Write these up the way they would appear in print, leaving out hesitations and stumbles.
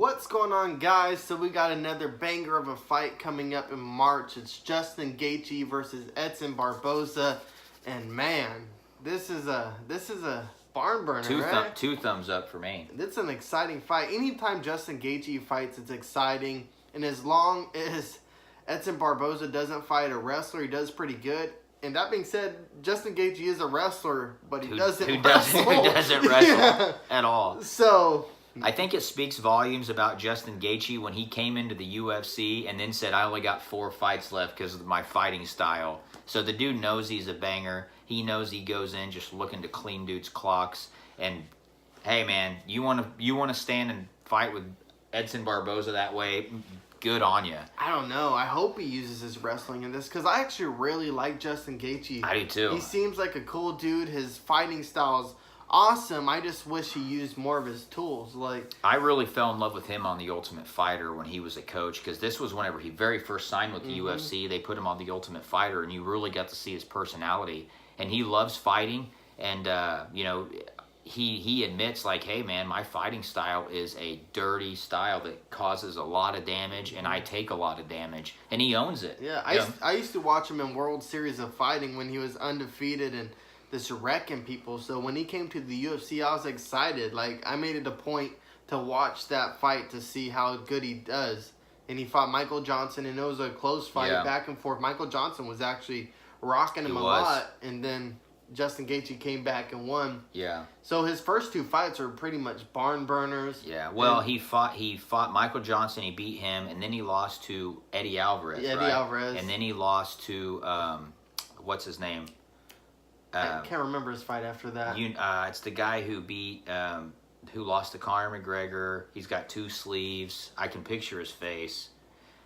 What's going on, guys? So we got another banger of a fight coming up in March. It's Justin Gaethje versus Edson Barboza, and man, this is a barn burner, right? Two thumbs up for me. It's an exciting fight. Anytime Justin Gaethje fights, it's exciting, and as long as Edson Barboza doesn't fight a wrestler, he does pretty good. And that being said, Justin Gaethje is a wrestler, but he doesn't wrestle. Who doesn't wrestle at all. So I think it speaks volumes about Justin Gaethje when he came into the UFC and then said, I only got 4 fights left because of my fighting style. So the dude knows he's a banger. He knows he goes in just looking to clean dudes' clocks. And, hey, man, you want to stand and fight with Edson Barboza that way, good on you. I don't know. I hope he uses his wrestling in this because I actually really like Justin Gaethje. I do too. He seems like a cool dude. His fighting style's awesome. I just wish he used more of his tools. I really fell in love with him on The Ultimate Fighter when he was a coach, because this was whenever he very first signed with the UFC. They put him on The Ultimate Fighter, and you really got to see his personality. And he loves fighting, and he admits, like, hey man, my fighting style is a dirty style that causes a lot of damage, and I take a lot of damage, and he owns it. Yeah, I used to watch him in World Series of Fighting when he was undefeated and this wrecking people. So when he came to the UFC, I was excited. Like, I made it a point to watch that fight to see how good he does. And he fought Michael Johnson, and it was a close fight, back and forth. Michael Johnson was actually rocking him a lot, and then Justin Gaethje came back and won. Yeah. So his first 2 fights are pretty much barn burners. Yeah. Well, he fought Michael Johnson. He beat him, and then he lost to Eddie Alvarez. Alvarez. And then he lost to what's his name? I can't remember his fight after that. It's the guy who beat, who lost to Conor McGregor. He's got 2 sleeves. I can picture his face.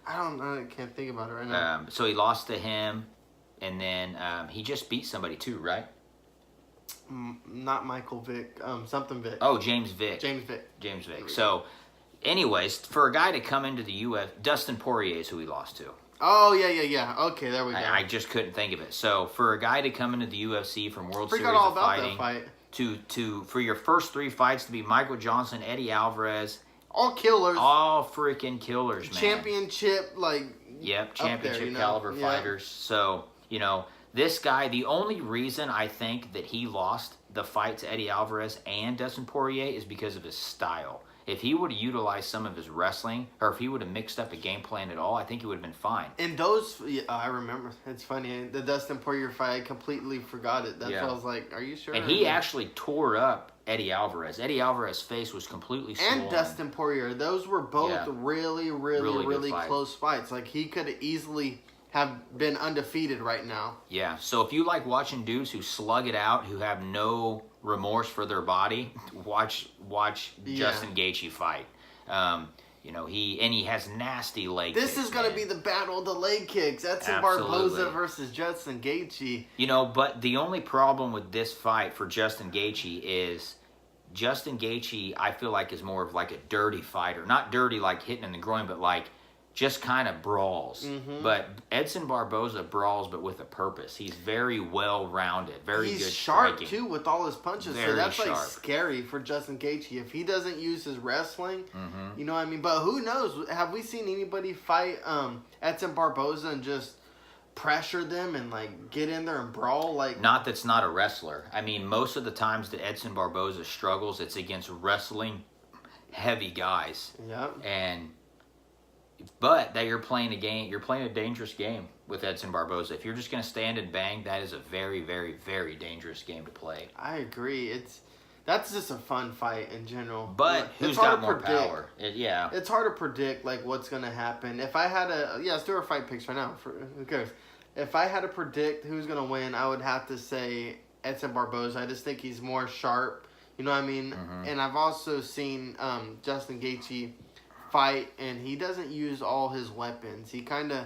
I can't think about it right now. So he lost to him, and then he just beat somebody too, right? Not Michael Vick. Something Vick. Oh, James Vick. James Vick. So, anyways, for a guy to come into the UFC, Dustin Poirier is who he lost to. Oh, yeah. Okay, there we go. I just couldn't think of it. So, for a guy to come into the UFC from World Series all of about Fighting, that fight. for your first 3 fights to be Michael Johnson, Eddie Alvarez, all killers, all freaking killers, man. Championship, championship caliber fighters. So, this guy, the only reason I think that he lost the fight to Eddie Alvarez and Dustin Poirier is because of his style. If he would have utilized some of his wrestling, or if he would have mixed up a game plan at all, I think he would have been fine. And those, I remember. It's funny. The Dustin Poirier fight, I completely forgot it. That's why I was like, are you sure? And he actually tore up Eddie Alvarez. Eddie Alvarez's face was completely swollen. And Dustin Poirier. Those were both really close fights. Like, he could have easily have been undefeated right now. Yeah. So if you like watching dudes who slug it out, who have no remorse for their body, watch Justin Gaethje fight. He has nasty leg kicks. This is going to be the battle of the leg kicks. Edson Barboza versus Justin Gaethje. But the only problem with this fight for Justin Gaethje is Justin Gaethje, I feel like, is more of like a dirty fighter. Not dirty like hitting in the groin, but like just kind of brawls. But Edson Barboza brawls, but with a purpose. He's very well-rounded, very good striking. He's sharp, too, with all his punches. Very so that's sharp. like scary for Justin Gaethje. If he doesn't use his wrestling, you know what I mean? But who knows? Have we seen anybody fight Edson Barboza and just pressure them and like get in there and brawl? Not that's not a wrestler. I mean, most of the times that Edson Barboza struggles, it's against wrestling heavy guys. Yep. But that you're playing a game, you're playing a dangerous game with Edson Barboza. If you're just going to stand and bang, that is a very, very, very dangerous game to play. I agree. That's just a fun fight in general. But who's got more power? It's hard to predict what's going to happen. If I had let's do our fight picks right now. Who cares? If I had to predict who's going to win, I would have to say Edson Barboza. I just think he's more sharp. You know what I mean? And I've also seen Justin Gaethje fight, and he doesn't use all his weapons. He kind of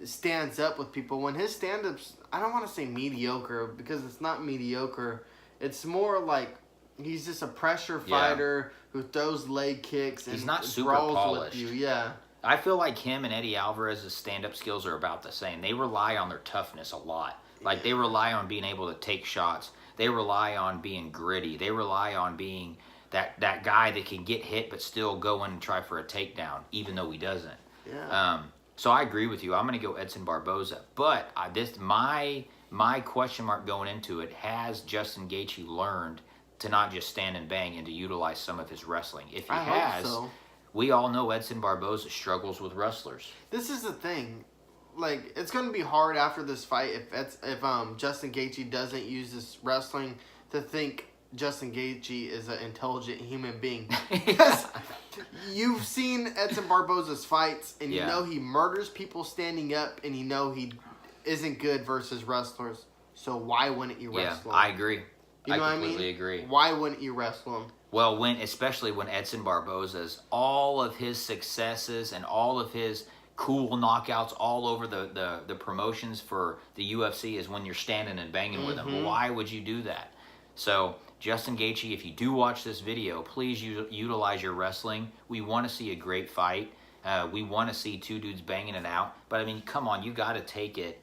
stands up with people. When his stand-ups, I don't want to say mediocre, because it's not mediocre. It's more like he's just a pressure fighter who throws leg kicks and he's not super brawls polished. with you. Yeah. I feel like him and Eddie Alvarez's stand-up skills are about the same. They rely on their toughness a lot. Like, they rely on being able to take shots. They rely on being gritty. They rely on being that guy that can get hit but still go in and try for a takedown, even though he doesn't. Yeah. So I agree with you. I'm going to go Edson Barboza. But my question mark going into it, has Justin Gaethje learned to not just stand and bang and to utilize some of his wrestling? If he has, hope so. We all know Edson Barboza struggles with wrestlers. This is the thing. Like, it's going to be hard after this fight if Justin Gaethje doesn't use this wrestling to think Justin Gaethje is an intelligent human being. Because you've seen Edson Barboza's fights, and you know he murders people standing up, and you know he isn't good versus wrestlers. So why wouldn't you wrestle him? I agree. You know I completely what I mean? agree. Why wouldn't you wrestle him? Well, especially when Edson Barboza's, all of his successes and all of his cool knockouts all over the promotions for the UFC is when you're standing and banging with him. Why would you do that? So, Justin Gaethje, if you do watch this video, please utilize your wrestling. We want to see a great fight. We want to see two dudes banging it out. But, I mean, come on, you got to take it.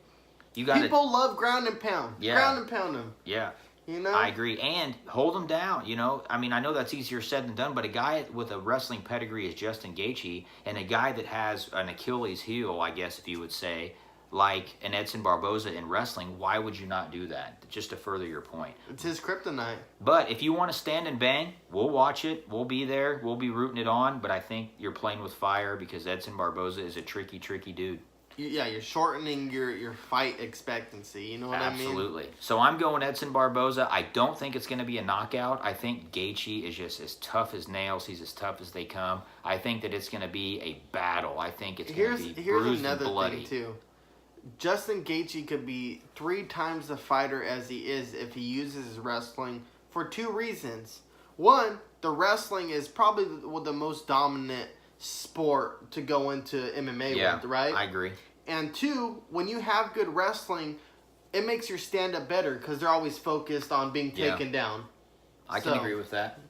People love ground and pound. Yeah. Ground and pound them. Yeah. You know? I agree. And hold them down, you know. I mean, I know that's easier said than done, but a guy with a wrestling pedigree is Justin Gaethje, and a guy that has an Achilles heel, I guess if you would say, like an Edson Barboza in wrestling, why would you not do that? Just to further your point. It's his kryptonite. But if you want to stand and bang, we'll watch it. We'll be there. We'll be rooting it on. But I think you're playing with fire because Edson Barboza is a tricky, tricky dude. Yeah, you're shortening your fight expectancy. You know what I mean? Absolutely. So I'm going Edson Barboza. I don't think it's going to be a knockout. I think Gaethje is just as tough as nails. He's as tough as they come. I think that it's going to be a battle. I think it's going to be bruised and bloody. Thing too. Justin Gaethje could be 3 times the fighter as he is if he uses his wrestling for 2 reasons. One, the wrestling is probably the most dominant sport to go into MMA with, right? I agree. And 2, when you have good wrestling, it makes your stand-up better because they're always focused on being taken down. I can agree with that.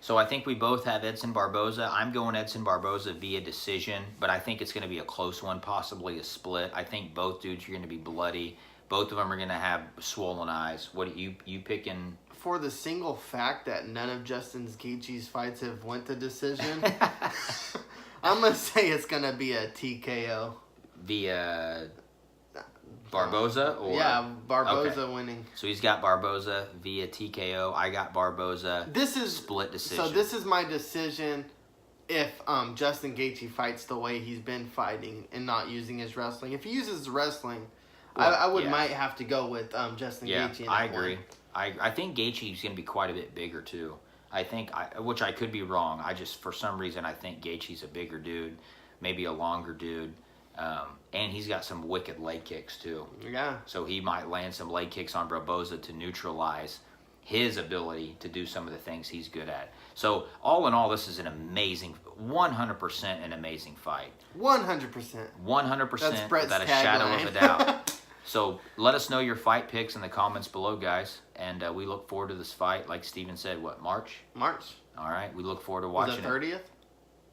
So I think we both have Edson Barboza. I'm going Edson Barboza via decision, but I think it's going to be a close one, possibly a split. I think both dudes are going to be bloody. Both of them are going to have swollen eyes. What are you picking? For the single fact that none of Justin Gaethje's fights have went to decision, I'm going to say it's going to be a TKO. Via Barboza? Or? Yeah, Barboza winning. So he's got Barboza via TKO. I got Barboza split decision. So this is my decision if Justin Gaethje fights the way he's been fighting and not using his wrestling. If he uses his wrestling, I might have to go with Justin Gaethje. I agree. I think Gaethje is going to be quite a bit bigger too. I think, which I could be wrong. For some reason, I think Gaethje's a bigger dude, maybe a longer dude. And he's got some wicked leg kicks too. Yeah. So he might land some leg kicks on Barboza to neutralize his ability to do some of the things he's good at. So all in all, this is an amazing, 100% an amazing fight. 100%. 100% without a shadow of a doubt. So let us know your fight picks in the comments below, guys. And we look forward to this fight. Like Steven said, what, March? March. All right. We look forward to watching it. Was it 30th?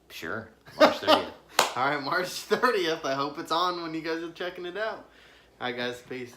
Sure. March 30th. All right, March 30th. I hope it's on when you guys are checking it out. All right, guys. Peace.